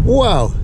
Whoa.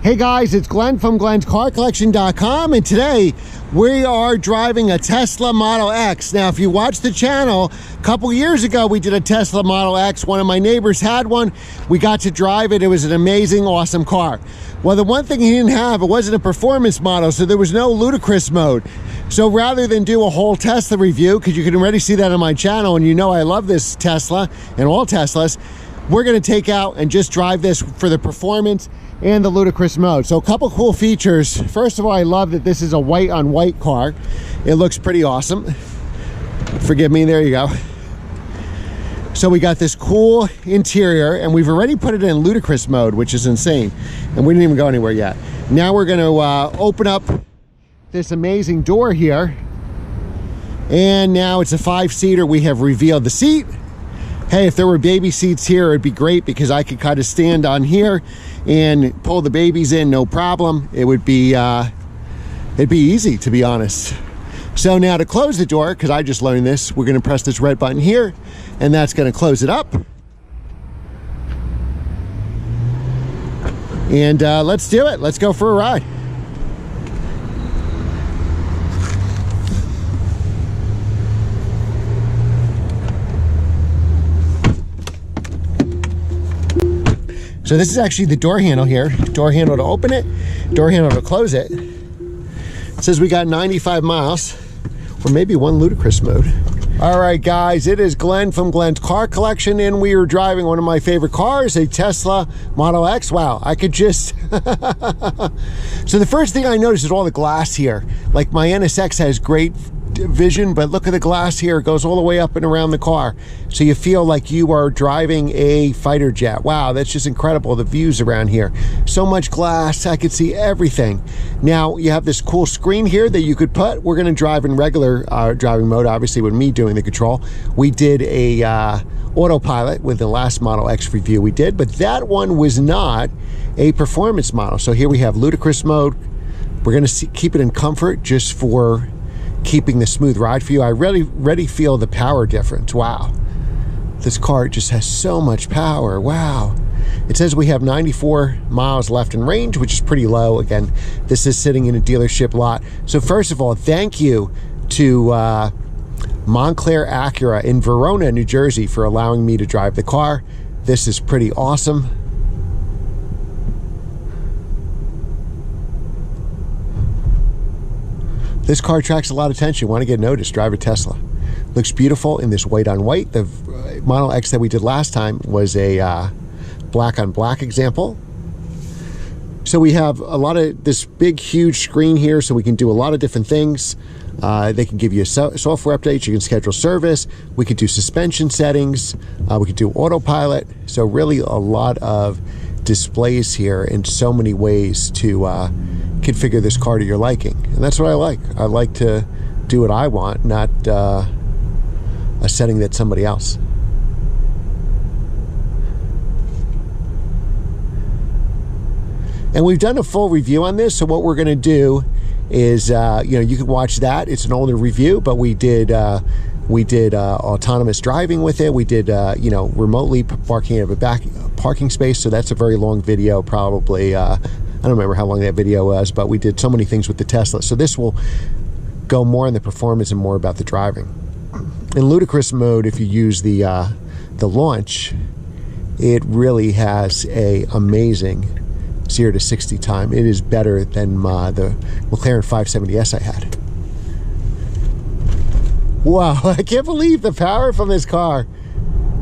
Hey guys, it's Glenn from glenscarcollection.com, and today we are driving a Tesla Model X. Now, if you watched the channel, a couple years ago we did a Tesla Model X. One of my neighbors had one. We got to drive it. It was an amazing, awesome car. Well, the one thing he didn't have, it wasn't a performance model, so there was no Ludicrous Mode. So rather than do a whole Tesla review, because you can already see that on my channel, and you know I love this Tesla and all Teslas, we're going to take out and just drive this for the performance and the Ludicrous Mode. So a couple cool features. First of all, I love that this is a white on white car. It looks pretty awesome. Forgive me, there you go. So we got this cool interior, and we've already put it in Ludicrous Mode, which is insane. And we didn't even go anywhere yet. Now we're going to open up this amazing door here. And now it's a 5-seater. We have revealed the seat. Hey, if there were baby seats here, it'd be great because I could kind of stand on here and pull the babies in, no problem. It would be, it'd be easy, to be honest. So now to close the door, because I just learned this, we're going to press this red button here, and that's going to close it up. And let's do it. Let's go for a ride. So this is actually the door handle here. Door handle to open it, door handle to close it. It says we got 95 miles, or maybe one Ludicrous Mode. All right, guys, it is Glenn from Glenn's Car Collection, and we are driving one of my favorite cars, a Tesla Model X. Wow, I could just... So the first thing I noticed is all the glass here. Like my NSX has great vision, but look at the glass here. It goes all the way up and around the car, so you feel like you are driving a fighter jet. Wow, that's just incredible, the views around here. So much glass, I could see everything. Now you have this cool screen here that you could put. We're going to drive in regular driving mode, obviously with me doing the control. We did a autopilot with the last Model X review we did, but that one was not a performance model. So here we have Ludicrous Mode. We're going to keep it in comfort just for keeping the smooth ride for you. I really feel the power difference. Wow, this car just has so much power. Wow. It says we have 94 miles left in range, which is pretty low. Again, this is sitting in a dealership lot. So first of all, thank you to Montclair Acura in Verona, New Jersey, for allowing me to drive the car. This is pretty awesome. This car attracts a lot of attention. Want to get noticed, drive a Tesla. Looks beautiful in this white on white. The Model X that we did last time was a black on black example. So we have a lot of this big, huge screen here, so we can do a lot of different things. They can give you software updates. You can schedule service. We could do suspension settings. We could do autopilot. So really a lot of displays here in so many ways to configure this car to your liking. And that's what I like. I like to do what I want, not a setting that's somebody else. And we've done a full review on this, so what we're going to do is, you can watch that. It's an older review, but we did autonomous driving with it. We did, remotely parking at a back parking space, so that's a very long video, probably. I don't remember how long that video was, but we did so many things with the Tesla. So this will go more on the performance and more about the driving. In Ludicrous Mode, if you use the launch, it really has a amazing 0 to 60 time. It is better than the McLaren 570S I had. Wow, I can't believe the power from this car.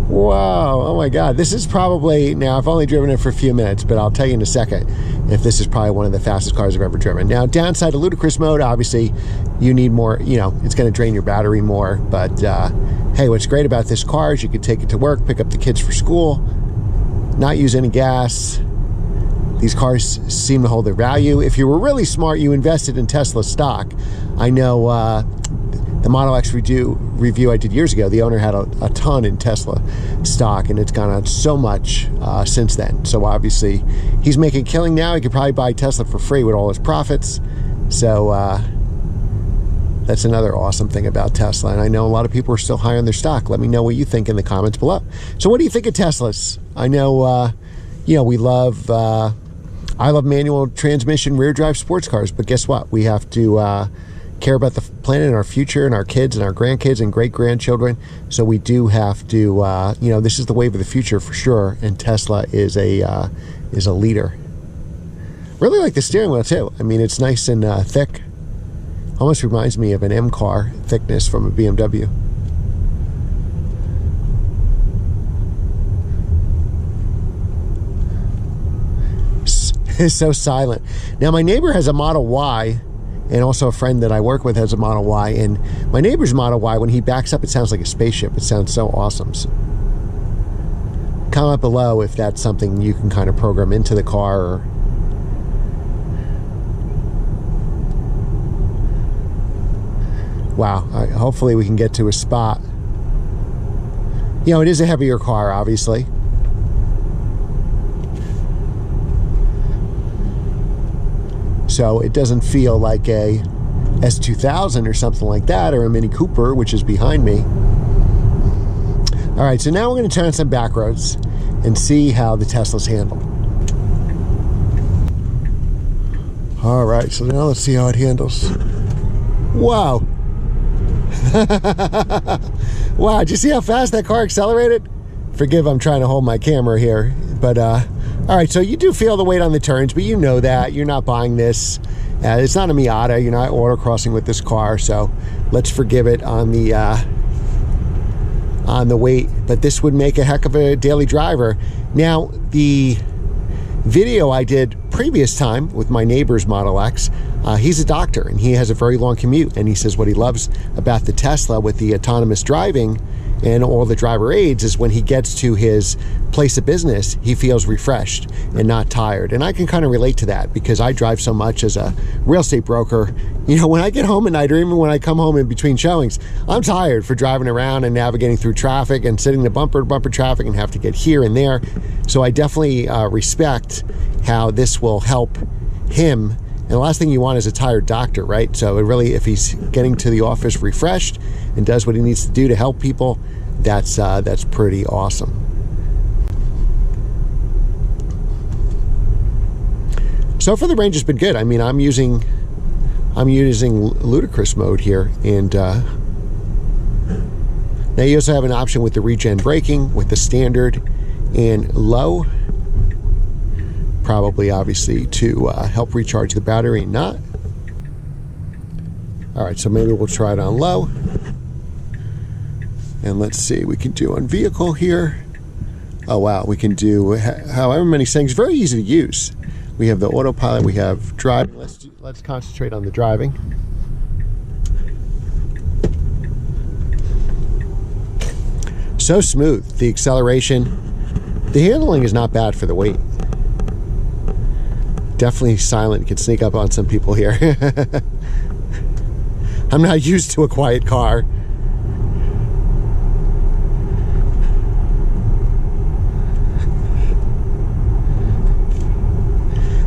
Wow, oh my God. This is probably, now I've only driven it for a few minutes, but I'll tell you in a second if this is probably one of the fastest cars I've ever driven. Now, downside to Ludicrous Mode, obviously, you need more, it's going to drain your battery more, but hey, what's great about this car is you can take it to work, pick up the kids for school, not use any gas. These cars seem to hold their value. If you were really smart, you invested in Tesla stock. I know the Model X review I did years ago, the owner had a ton in Tesla stock, and it's gone on so much since then. So obviously, he's making a killing now. He could probably buy Tesla for free with all his profits. So That's another awesome thing about Tesla. And I know a lot of people are still high on their stock. Let me know what you think in the comments below. So what do you think of Teslas? I know, you know, we love, I love manual transmission rear drive sports cars, but guess what? We have to care about the planet and our future and our kids and our grandkids and great-grandchildren. So we do have to, you know, this is the wave of the future for sure. And Tesla is a leader. Really like the steering wheel too. I mean, it's nice and thick. Almost reminds me of an M car thickness from a BMW. It's so silent. Now my neighbor has a Model Y, and also a friend that I work with has a Model Y, and my neighbor's Model Y, when he backs up, it sounds like a spaceship. It sounds so awesome. So comment below if that's something you can kind of program into the car. Or wow, hopefully we can get to a spot. You know, it is a heavier car, obviously. So it doesn't feel like a S2000 or something like that, or a Mini Cooper, which is behind me. All right, so now we're going to turn on some back roads and see how the Teslas handle. All right, so now let's see how it handles. Wow. Wow, did you see how fast that car accelerated? Forgive, I'm trying to hold my camera here, but all right, so you do feel the weight on the turns, but you know that. You're not buying this. It's not a Miata. You're not autocrossing with this car, so let's forgive it on the weight. But this would make a heck of a daily driver. Now, the video I did previous time with my neighbor's Model X, he's a doctor, and he has a very long commute, and he says what he loves about the Tesla with the autonomous driving and all the driver aids is when he gets to his place of business, he feels refreshed and not tired. And I can kind of relate to that because I drive so much as a real estate broker. You know, when I get home at night, or even when I come home in between showings, I'm tired for driving around and navigating through traffic and sitting in the bumper to bumper traffic and have to get here and there. So I definitely respect how this will help him. And the last thing you want is a tired doctor, right? So it really, if he's getting to the office refreshed and does what he needs to do to help people, that's pretty awesome. So far the range has been good. I mean, I'm using Ludicrous Mode here, and now you also have an option with the regen braking with the standard and low. Probably, obviously, to help recharge the battery, not. All right, so maybe we'll try it on low. And let's see, we can do on vehicle here. Oh, wow, we can do however many settings. Very easy to use. We have the autopilot, we have driving. Let's concentrate on the driving. So smooth, the acceleration. The handling is not bad for the weight. Definitely silent, can sneak up on some people here. I'm not used to a quiet car.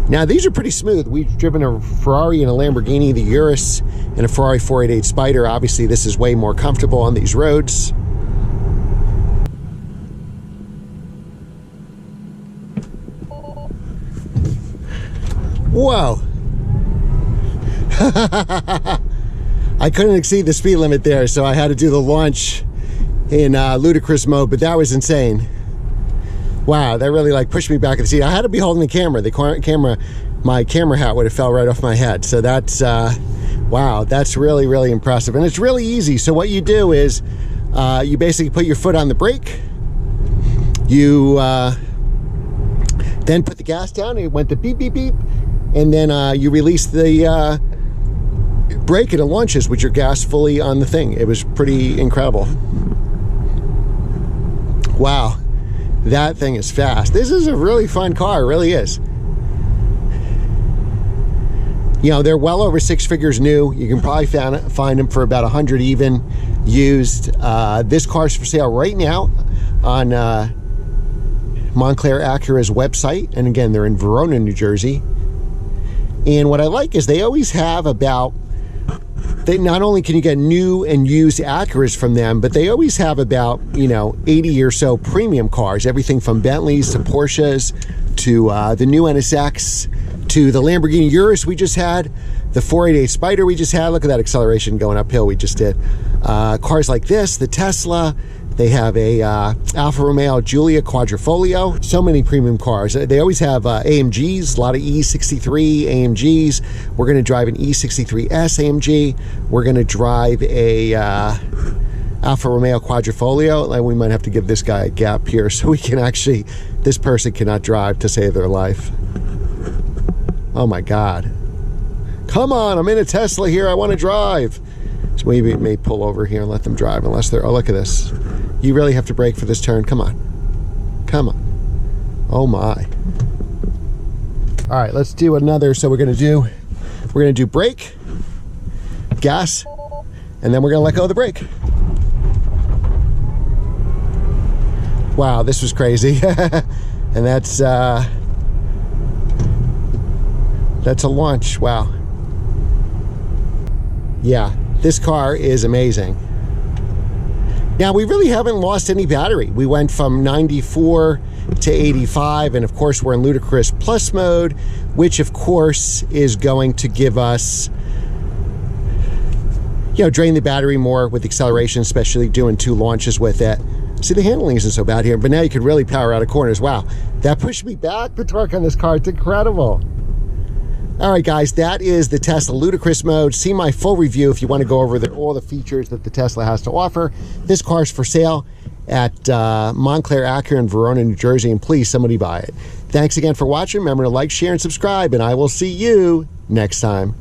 Now these are pretty smooth. We've driven a Ferrari and a Lamborghini, the Urus, and a Ferrari 488 Spider. Obviously this is way more comfortable on these roads. Whoa. I couldn't exceed the speed limit there, so I had to do the launch in Ludicrous Mode, but that was insane. Wow, that really like pushed me back in the seat. I had to be holding the camera. My camera hat would have fell right off my head. So that's, wow, that's really, really impressive. And it's really easy. So what you do is you basically put your foot on the brake. You then put the gas down. It went to beep, beep, beep. And then you release the brake and it launches with your gas fully on the thing. It was pretty incredible. Wow. That thing is fast. This is a really fun car, it really is. You know, they're well over 6 figures new. You can probably find them for about 100 even used. This car's for sale right now on Montclair Acura's website. And again, they're in Verona, New Jersey. And what I like is they always have about They not only can you get new and used Acuras from them, but they always have about, you know, 80 or so premium cars, everything from Bentleys to Porsches to the new NSX to the Lamborghini Urus we just had, the 488 Spider we just had. Look at that acceleration going uphill we just did. Cars like this, the Tesla. They have a Alfa Romeo Giulia Quadrifoglio. So many premium cars. They always have AMGs, a lot of E63 AMGs. We're going to drive an E63S AMG. We're going to drive a Alfa Romeo Quadrifoglio. And we might have to give this guy a gap here so we can actually, this person cannot drive to save their life. Oh my God. Come on, I'm in a Tesla here. I want to drive. So we may pull over here and let them drive unless they're, oh, look at this. You really have to brake for this turn. Come on. Come on. Oh my. All right, let's do another. So we're going to do brake, gas, and then we're going to let go of the brake. Wow, this was crazy. And that's a launch. Wow. Yeah, this car is amazing. Now, we really haven't lost any battery. We went from 94 to 85, and of course we're in Ludicrous Plus mode, which of course is going to give us, you know, drain the battery more with acceleration, especially doing 2 launches with it. See, the handling isn't so bad here, but now you can really power out of corners. Wow, that pushed me back. The torque on this car, it's incredible. All right, guys, that is the Tesla Ludicrous Mode. See my full review if you want to go over all the features that the Tesla has to offer. This car is for sale at Montclair Acura in Verona, New Jersey, and please, somebody buy it. Thanks again for watching. Remember to like, share, and subscribe, and I will see you next time.